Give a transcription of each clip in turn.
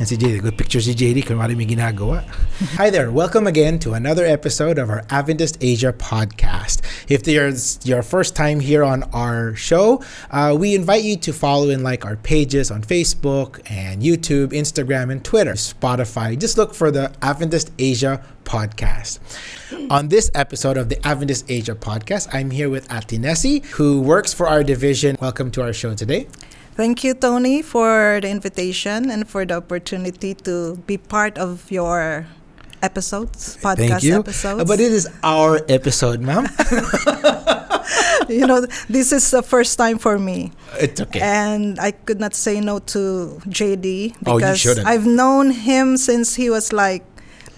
si JD. Good picture si JD kung ano may ginagawa. Hi there. Welcome again to another episode of our Adventist Asia Podcast. If it's your first time here on our show, we invite you to follow and like our pages on Facebook and YouTube, Instagram, and Twitter, Spotify. Just look for the Adventist Asia Podcast. On this episode of the Adventist Asia Podcast, I'm here with Ate Necy, who works for our division. Welcome to our show today. Thank you, Tony, for the invitation and for the opportunity to be part of your episodes, podcast Thank you. episodes. But it is our episode, ma'am. This is the first time for me. It's okay. And I could not say no to JD Oh, you because shouldn't. I've known him since he was like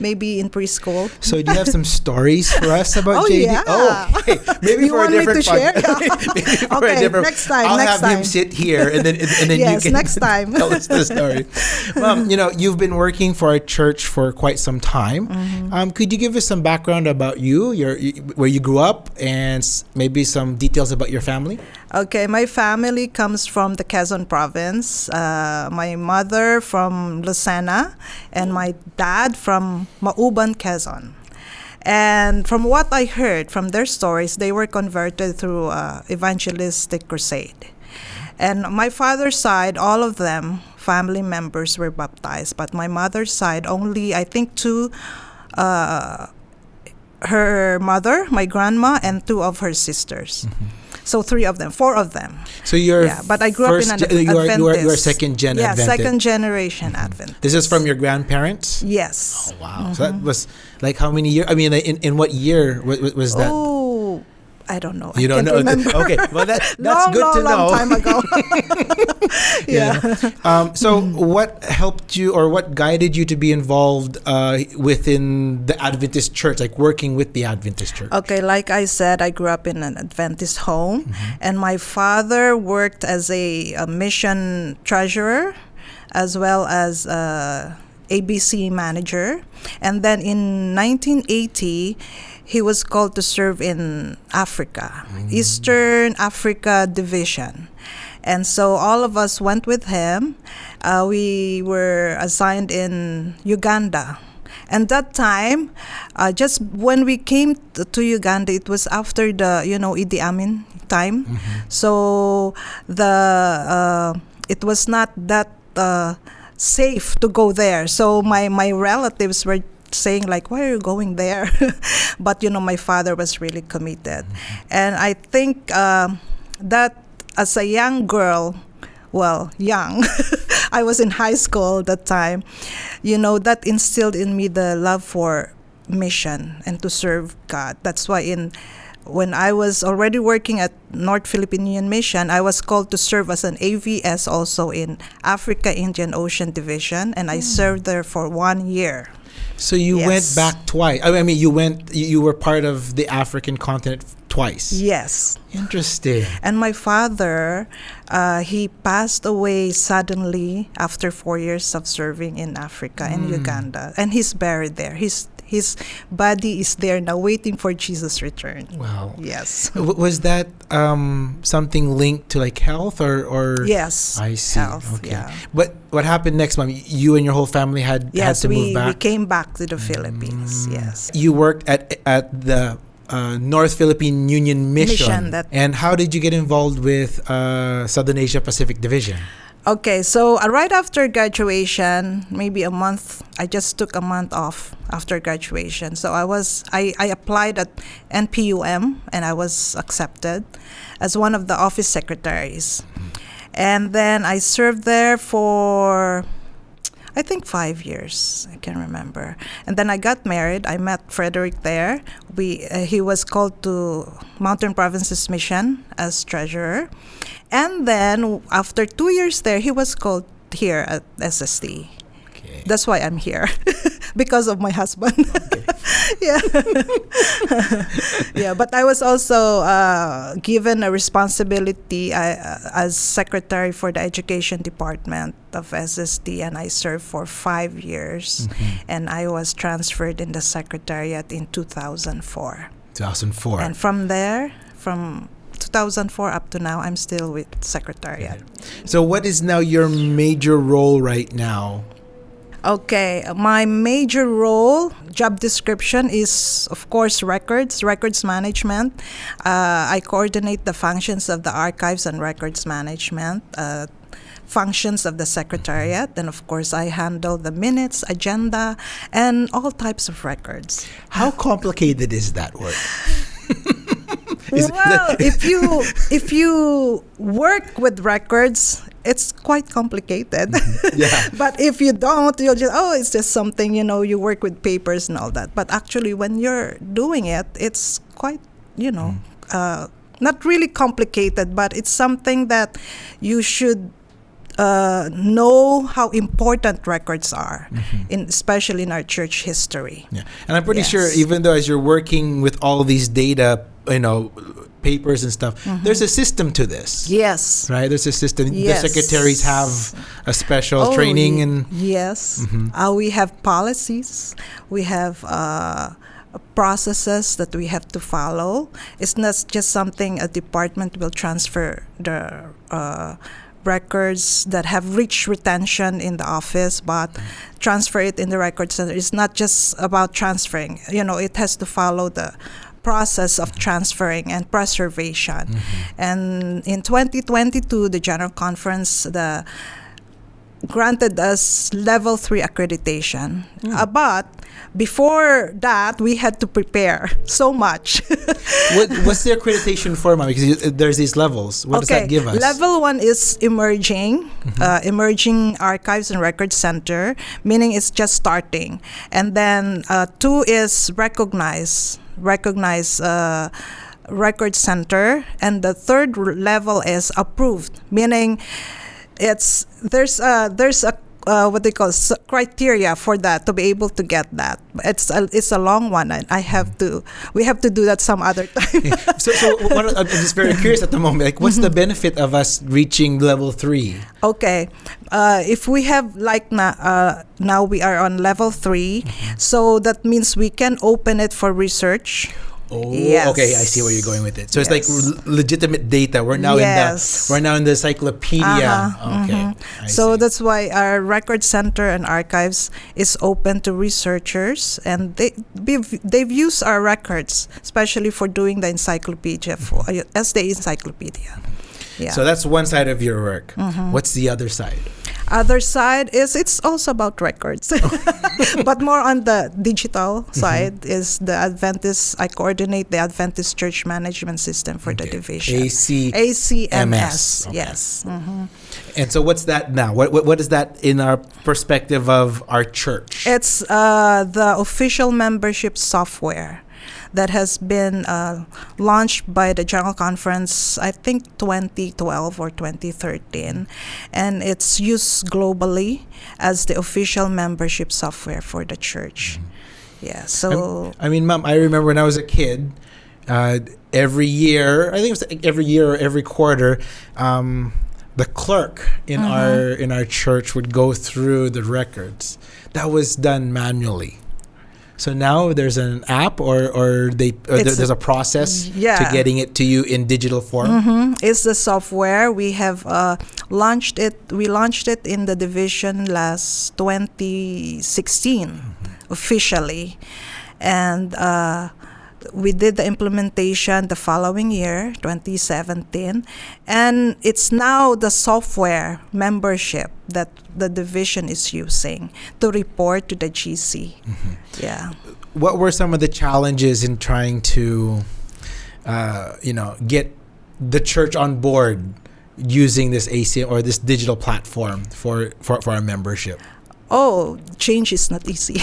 maybe in preschool. So do you have some stories for us about Oh, JD? yeah. Oh, okay. Maybe You for want a me to different share? podcast. Maybe for Okay, a different. next time, I'll next have him time. sit here and then Yes, you can next time. tell us the story. You've been working for our church for quite some time. Mm-hmm. Could you give us some background about you, where you grew up, and maybe some details about your family? Okay, my family comes from the Quezon province. My mother from Lucena and my dad from Mauban, Quezon. And from what I heard from their stories, they were converted through evangelistic crusade. And my father's side, all of them, family members were baptized. But my mother's side, only I think two, her mother, my grandma, and two of her sisters. Mm-hmm. So four of them. So you're but I grew up in an Adventist. You are second gen Adventist. Yeah, second generation Adventist. This is from your grandparents? Yes. Oh, wow. Mm-hmm. So that was like how many years? I mean, in what year was that? Oh, I don't know. You don't know? Remember. Okay, well that's long, good to know. Long time ago. Yeah. So what helped you, or what guided you to be involved within the Adventist church, like working with the Adventist church? Okay, like I said, I grew up in an Adventist home, and my father worked as a mission treasurer as well as ABC manager. And then in 1980, he was called to serve in Africa, Eastern Africa Division. And so all of us went with him. We were assigned in Uganda. And that time, just when we came to Uganda, it was after the, Idi Amin time. Mm-hmm. So it was not that safe to go there. So my relatives were saying like, why are you going there? But my father was really committed. And I think that as a young girl, young, I was in high school at that time, that instilled in me the love for mission and to serve God. That's why when I was already working at North Philippine Union Mission, I was called to serve as an AVS also in Africa Indian Ocean Division, and I served there for 1 year. So you went back twice. I mean, you were part of the African continent twice. Yes. Interesting. And my father, he passed away suddenly after 4 years of serving in Africa and Uganda, and he's buried there. His body is there now, waiting for Jesus' return. Wow. Yes. Was that something linked to like health or? Yes. I see. Health, okay. yeah. But what happened next, Mom? You and your whole family had to move back? Yes, we came back to the Philippines. Yes. You worked at the North Philippine Union Mission. And how did you get involved with Southern Asia Pacific Division? Okay, so right after graduation, maybe a month, I just took a month off after graduation. So I applied at NPUM and I was accepted as one of the office secretaries. And then I served there for, I think 5 years. I can't remember. And then I got married. I met Frederick there. He was called to Mountain Provinces Mission as treasurer. And then after 2 years there, he was called here at SST. Okay. That's why I'm here, because of my husband. Okay. Yeah. Yeah, but I was also given a responsibility as secretary for the education department of SST, and I served for 5 years. And I was transferred in the Secretariat in 2004. 2004. And from there, from 2004 up to now, I'm still with Secretariat. So what is now your major role right now Okay, my major role, job description is, of course, records management. I coordinate the functions of the archives and records management, functions of the Secretariat, and of course, I handle the minutes, agenda, and all types of records. How complicated is that work? Well, if you work with records, it's quite complicated. Yeah. But if you don't, you'll just, it's just something, you work with papers and all that. But actually, when you're doing it, it's quite, not really complicated, but it's something that you should know how important records are, especially in our church history. Yeah. And I'm pretty sure, even though as you're working with all these data, papers and stuff, there's a system to this. Yes. Right? There's a system. Yes. The secretaries have a special training and... Yes. We have policies. We have processes that we have to follow. It's not just something a department will transfer the records that have rich retention in the office, but transfer it in the record center. It's not just about transferring. It has to follow the process of transferring and preservation. And in 2022, the General Conference granted us level 3 accreditation. But before that, we had to prepare so much. What's the accreditation for, Ma'am? Because there's these levels. What does that give us? Level 1 is emerging, emerging archives and record center, meaning it's just starting. And then 2 is recognized record center, and the third level is approved, meaning there's a what they call criteria for that to be able to get that. It's a long one, and we have to do that some other time. I'm just very curious at the moment. Like, what's the benefit of us reaching level 3? Okay, if we have now we are on level 3, so that means we can open it for research. Oh, yes. Okay, I see where you're going with it. So it's like legitimate data. We're now in the encyclopedia. Okay. I So see. that's why our record center and archives is open to researchers, and they've used our records, especially for doing the encyclopedia as the encyclopedia. Yeah. So that's one side of your work. What's the other side? Other side is it's also about records, but more on the digital side is the Adventist. I coordinate the Adventist Church Management System for the division. ACMS. Okay. Yes. And so what's that now? What is that in our perspective of our church? It's the official membership software that has been launched by the General Conference, I think 2012 or 2013, and it's used globally as the official membership software for the church. Yeah, so... I mean, Mom, I remember when I was a kid, every year, I think it was every year or every quarter, the clerk in our church would go through the records. That was done manually. So now there's an app, or there's a process to getting it to you in digital form. It's the software. We have launched it. We launched it in the division last 2016 officially, and we did the implementation the following year, 2017, and it's now the software membership that the division is using to report to the GC. Yeah. What were some of the challenges in trying to, get the church on board using this ACM or this digital platform for our membership? Oh, change is not easy.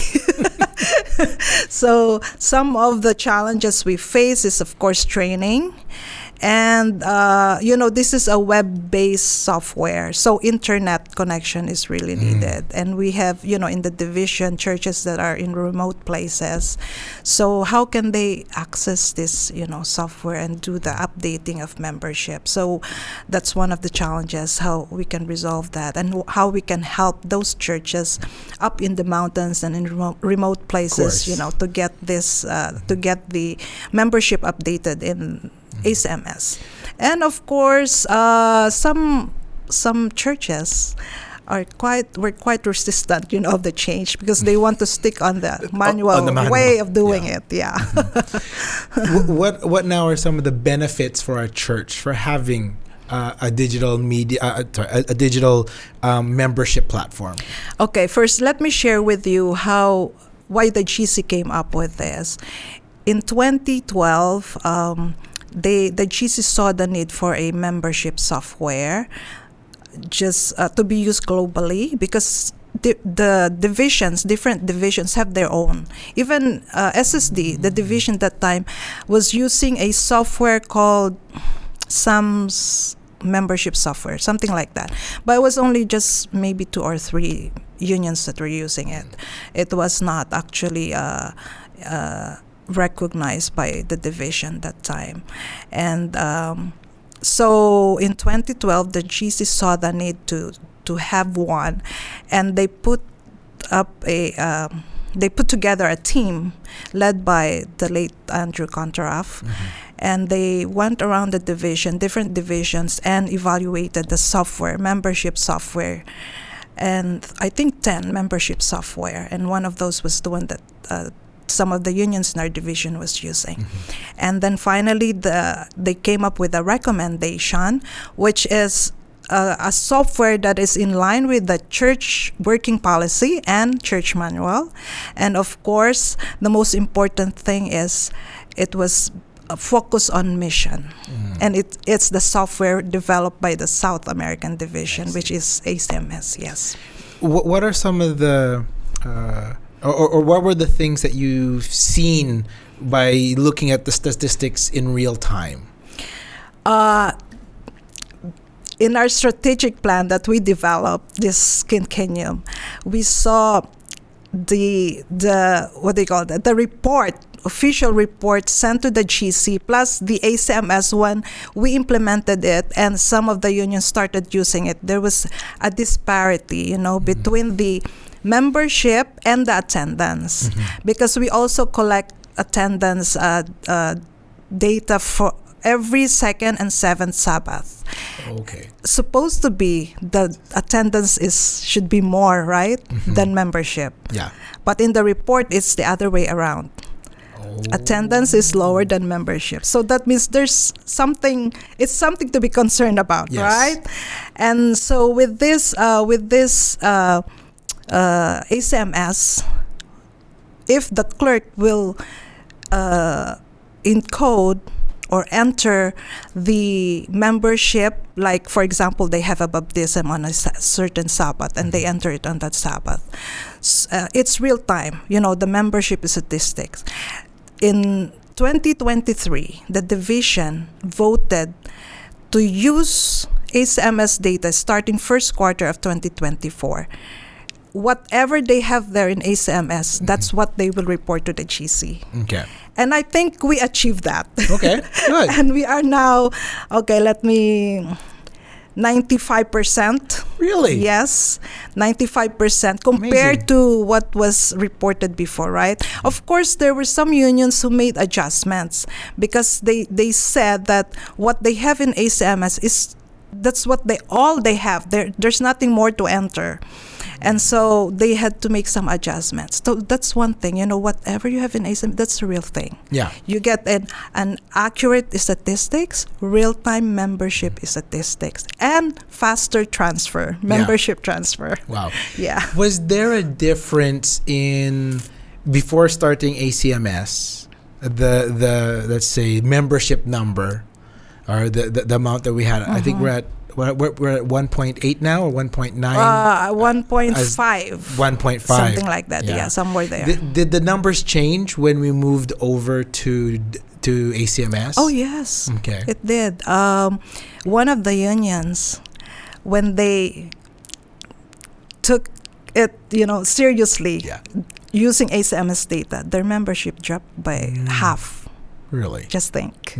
So some of the challenges we face is, of course, training. And, this is a web-based software. So internet connection is really needed. And we have, in the division, churches that are in remote places. So how can they access this, software and do the updating of membership? So that's one of the challenges, how we can resolve that and how we can help those churches up in the mountains and in remote places, to get this, to get the membership updated in ACMS. And of course, some churches were quite resistant, of the change because they want to stick on the manual, on the manual. way of doing it. Yeah. What now are some of the benefits for our church for having a digital media, a digital membership platform? Okay, first let me share with you why the GC came up with this. In 2012, the GC saw the need for a membership software just to be used globally because the divisions, different divisions have their own. Even SSD, the division that time, was using a software called SAM's membership software, something like that. But it was only just maybe 2 or 3 unions that were using it. It was not actually recognized by the division that time. And so in 2012, the GC saw the need to have one, and they put together a team led by the late Andrew Contraff, and they went around the different divisions, and evaluated the membership software, and I think 10 membership software, and one of those was the one that some of the unions in our division was using. And then finally they came up with a recommendation, which is a software that is in line with the church working policy and church manual. And of course, the most important thing is it was focused on mission. And it's the software developed by the South American division, which is ACMS. Yes. What are some of the or what were the things that you've seen by looking at the statistics in real time? In our strategic plan that we developed, this quinquennium, we saw the report, official report sent to the GC, plus the ACMS one, we implemented it, and some of the unions started using it. There was a disparity, between the membership and the attendance, because we also collect attendance data for every second and seventh Sabbath. Okay. Supposed to be the attendance should be more, right, than membership. Yeah. But in the report, it's the other way around. Attendance is lower than membership. So that means it's something to be concerned about, yes. right? And so with this ACMS, if the clerk will encode or enter the membership, like for example, they have a baptism on a certain Sabbath and they enter it on that Sabbath. It's real time. The membership statistics. In 2023, the division voted to use ACMS data starting first quarter of 2024. Whatever they have there in ACMS, that's what they will report to the GC. Okay. And I think we achieved that. Okay, good. And we are now, 95%. Really? Yes, 95% compared Amazing. to what was reported before, right? Of course, there were some unions who made adjustments because they said that what they have in ACMS that's what they have. There's nothing more to enter. And so they had to make some adjustments. So that's one thing, whatever you have in ACMS, that's the real thing. Yeah. You get an accurate statistics, real-time membership statistics, and faster transfer, membership transfer. Wow. Yeah. Was there a difference before starting ACMS, the let's say membership number, or the amount that we had? I think we're at 1.8 now, or 1.9? 1.5. 1.5. Something like that. Yeah, somewhere there. Did the numbers change when we moved over to ACMS? Oh, yes. Okay. It did. One of the unions, when they took it, seriously, using ACMS data, their membership dropped by half. Really? Just think.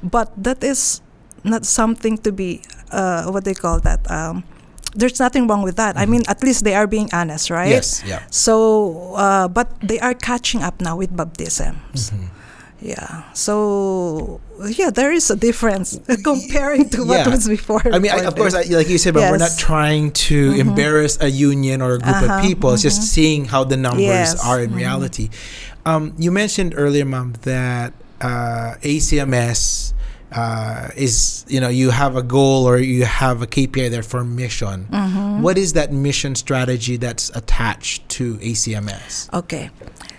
But that is not something to be, there's nothing wrong with that. I mean, at least they are being honest, right? Yes, yeah. So, but they are catching up now with baptisms. Yeah. So yeah, there is a difference comparing to what Yeah. was before. I mean, of course, like you said, but we're not Yes. trying to embarrass a union or a group of people. It's just seeing how the numbers Yes. are in reality. You mentioned earlier, Mom, that ACMS is, you have a goal or you have a KPI there for mission. What is that mission strategy that's attached to ACMS? Okay.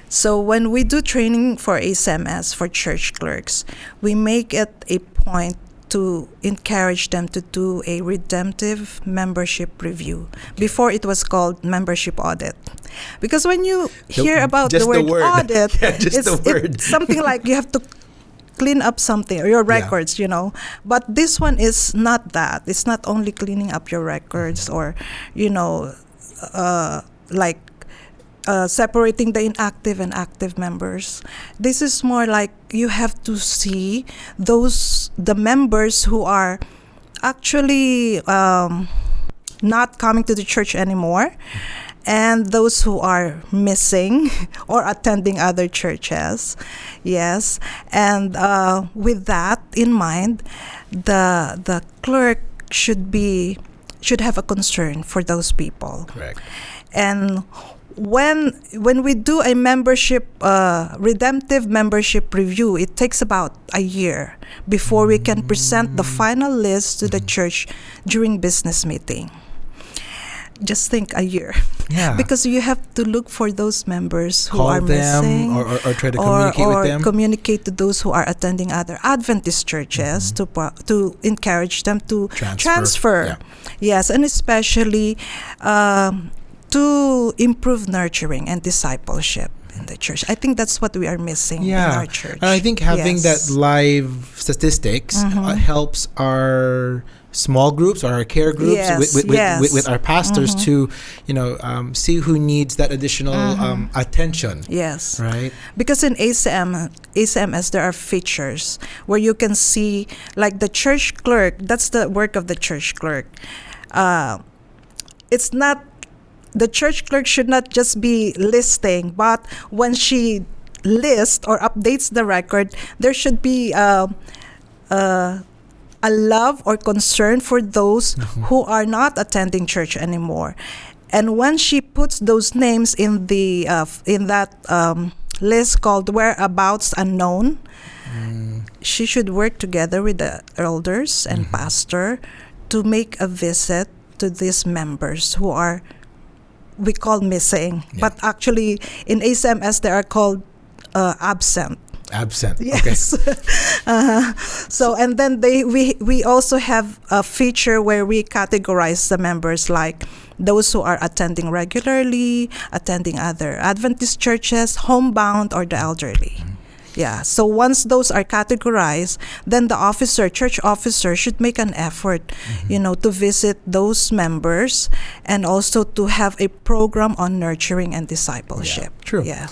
So when we do training for ACMS, for church clerks, we make it a point to encourage them to do a redemptive membership review. Before it was called membership audit. Because when you hear about the word audit, it's something like you have to clean up something or your records, But this one is not that. It's not only cleaning up your records or, separating the inactive and active members. This is more like you have to see the members who are actually not coming to the church anymore, and those who are missing or attending other churches. Yes. And with that in mind, the clerk should have a concern for those people. Correct. And when we do a redemptive membership review, it takes about a year before we can present the final list to the church during business meeting. Just think a year. Yeah. Because you have to look for those members who Call are them missing. Or try to communicate with them. Or communicate to those who are attending other Adventist churches to encourage them to transfer. Yeah. Yes, and especially to improve nurturing and discipleship in the church. I think that's what we are missing in our church. And I think having that live statistics helps our small groups or our care groups with our pastors to see who needs that additional attention. Yes. Right? Because in ACMS there are features where you can see, like the church clerk, that's the work of the church clerk. It's not, the church clerk should not just be listing, but when she lists or updates the record, there should be a love or concern for those who are not attending church anymore. And when she puts those names in the in that list called whereabouts unknown, she should work together with the elders and pastor to make a visit to these members who are, we call missing, but actually in ACMS they are called absent. Absent. Yes. Okay. So and then we also have a feature where we categorize the members, like those who are attending regularly, attending other Adventist churches, homebound, or the elderly. Yeah. So once those are categorized, then the church officer should make an effort, to visit those members and also to have a program on nurturing and discipleship. Yeah, true. Yeah.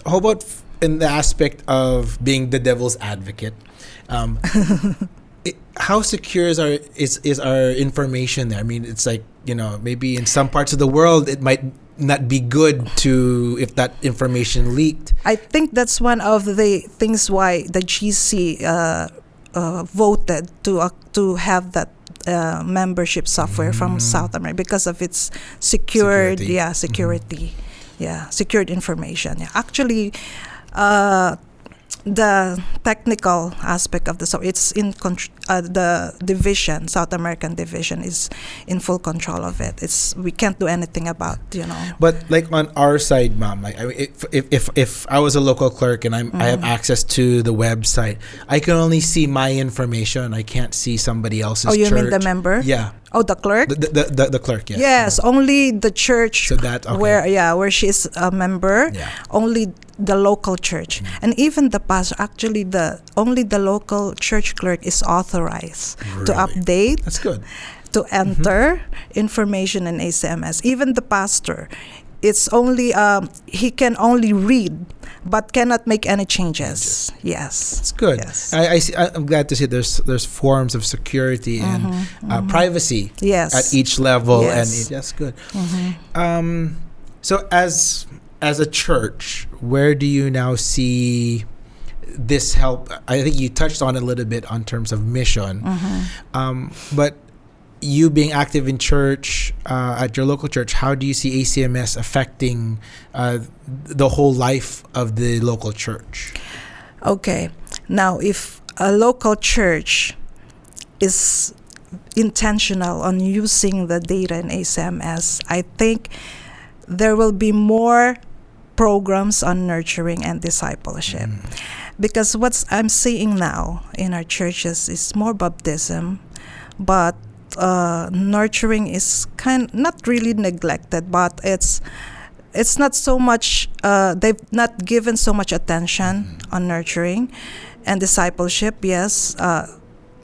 How about in the aspect of being the devil's advocate? How secure is our information there? I mean, it's like, maybe in some parts of the world it might not be good if that information leaked. I think that's one of the things why the GC voted to have that membership software from South America, because of its security. Secured information. Yeah. Actually, the technical aspect of it's in the division, South American division is in full control of it. We can't do anything about, But like on our side, Mom, like if I was a local clerk and I have access to the website, I can only see my information. I can't see somebody else's church. Oh, you mean the member? Yeah. Oh, the clerk? The clerk, yes. Yes, only the church where she's a member, only the local church. And even the pastor, actually only the local church clerk is authorized to update. That's good. To enter information in ACMS. Even the pastor, it's only he can only read but cannot make any changes. Yes, it's good. Yes. I'm glad to see there's forms of security and privacy at each level, and that's good. So as a church, where do you now see this help? I think you touched on it a little bit on terms of mission, but you being active in church at your local church, how do you see ACMS affecting the whole life of the local church? Okay, now if a local church is intentional on using the data in ACMS, I think there will be more programs on nurturing and discipleship. Because what I'm seeing now in our churches is more baptism, but nurturing is not really neglected, but it's not so much, they've not given so much attention on nurturing and discipleship. Yes,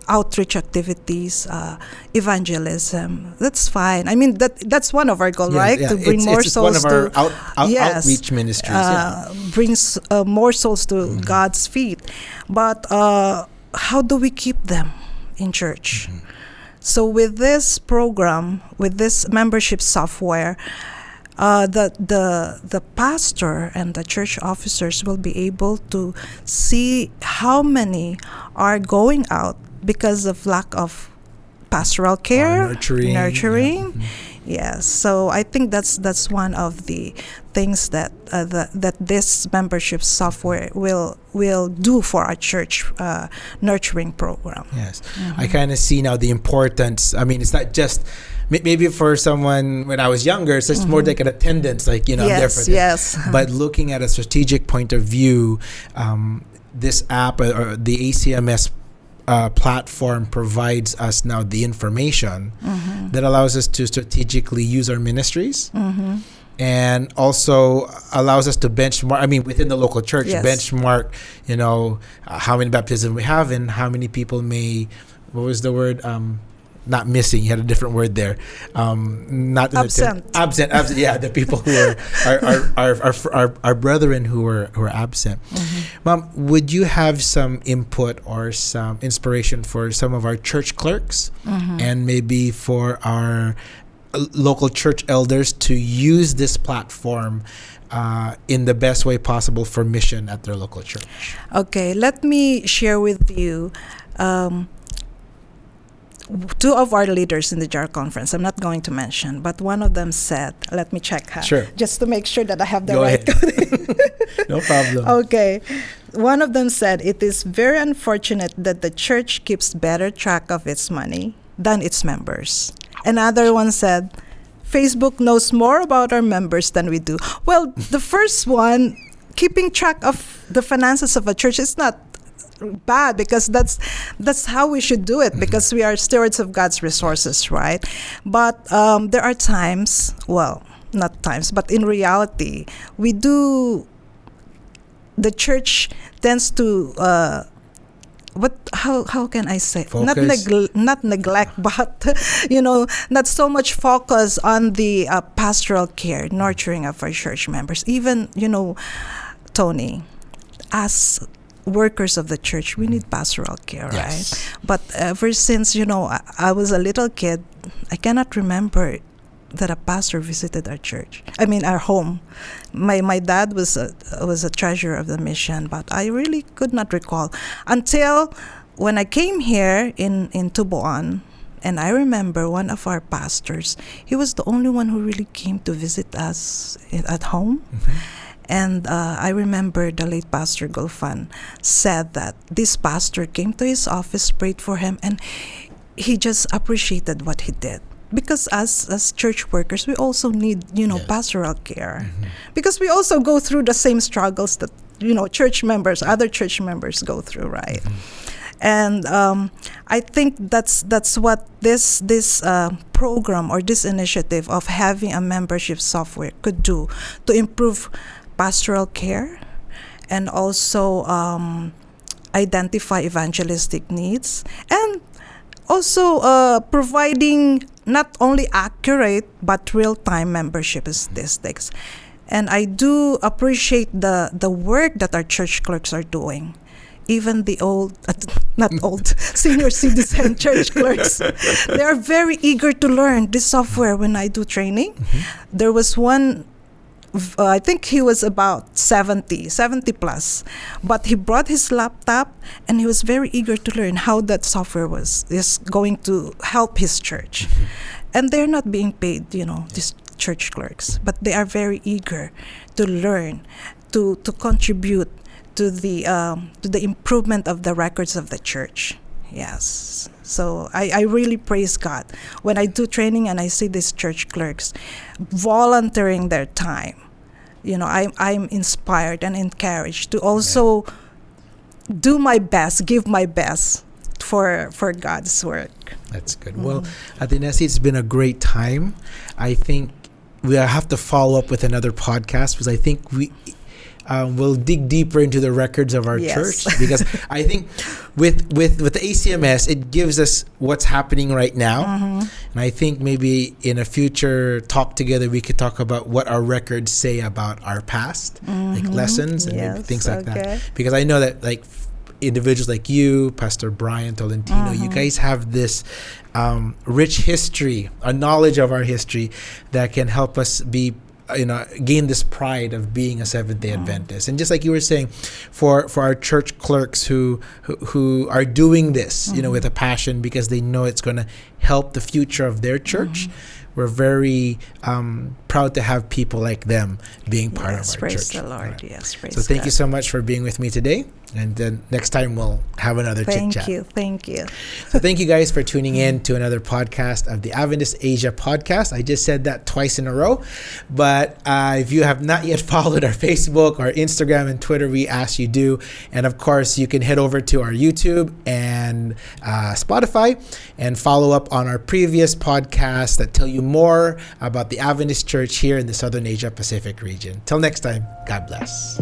outreach activities, evangelism. That's fine. I mean, that's one of our goals, right? To bring more souls to... It's one of our outreach ministries. Brings more souls to God's feet. But how do we keep them in church? So with this program, with this membership software, the pastor and the church officers will be able to see how many are going out because of lack of pastoral care, nurturing. Yes, so I think that's one of the things that that this membership software will do for our church nurturing program. Yes, I kind of see now the importance. I mean, it's not just maybe for someone when I was younger, it's just more like an attendance, like I'm there for this. Yes. But looking at a strategic point of view, this app or the ACMS platform provides us now the information that allows us to strategically use our ministries and also allows us to benchmark, I mean, within the local church, benchmark, how many baptisms we have and how many people may, what was the word? Not missing. You had a different word there. Not absent. Absent. Yeah, the people who are our brethren who are absent. Mom, would you have some input or some inspiration for some of our church clerks and maybe for our local church elders to use this platform in the best way possible for mission at their local church? Okay, let me share with you. Two of our leaders in the JAR conference, I'm not going to mention, but one of them said, let me check her. Sure. Just to make sure that I have the Go right coding. No problem. Okay. One of them said, it is very unfortunate that the church keeps better track of its money than its members. Another one said, Facebook knows more about our members than we do. Well, the first one, keeping track of the finances of a church is not bad, because that's how we should do it, because we are stewards of God's resources, right? But there are times, well, not times, but in reality, the church tends to how can I say, not neglect, but not so much focus on the pastoral care, nurturing of our church members. Even Tony, as workers of the church, we need pastoral care, yes, right? But ever since I was a little kid, I cannot remember that a pastor visited our church. I mean, our home. My dad was a treasurer of the mission, but I really could not recall until when I came here in Tubuan. And I remember one of our pastors, he was the only one who really came to visit us at home. And I remember the late Pastor Golfan said that this pastor came to his office, prayed for him, and he just appreciated what he did. Because as church workers, we also need, pastoral care. Because we also go through the same struggles that, other church members go through, right? And I think that's what this program or this initiative of having a membership software could do to improve pastoral care and also identify evangelistic needs, and also providing not only accurate but real-time membership statistics. And I do appreciate the work that our church clerks are doing. Even the senior citizen church clerks, they are very eager to learn this software when I do training. There was one I think he was about 70 plus, but he brought his laptop and he was very eager to learn how that software is going to help his church. And they're not being paid, these church clerks, but they are very eager to learn, to contribute to the improvement of the records of the church. Yes. So I really praise God when I do training and I see these church clerks volunteering their time. I'm inspired and encouraged to also do my best, give my best for God's work. That's good. Well, at the Necy, it's been a great time. I think we'll have to follow up with another podcast because I think we'll dig deeper into the records of our church, because I think with the ACMS, it gives us what's happening right now. And I think maybe in a future talk together, we could talk about what our records say about our past, like lessons and maybe things like that. Because I know that like individuals like you, Pastor Brian Tolentino, you guys have this rich history, a knowledge of our history that can help us be gain this pride of being a Seventh-day Adventist. And just like you were saying, for our church clerks who are doing this, with a passion because they know it's going to help the future of their church, we're very proud to have people like them being part of our praise church. The Lord. Yes, praise So thank God. you so much for being with me today. And then next time we'll have another chit-chat. Thank you. So thank you guys for tuning in to another podcast of the Adventist Asia Podcast. I just said that twice in a row. But if you have not yet followed our Facebook, our Instagram, and Twitter, we ask you do. And of course, you can head over to our YouTube and Spotify and follow up on our previous podcasts that tell you more about the Adventist Church here in the Southern Asia Pacific region. Till next time, God bless.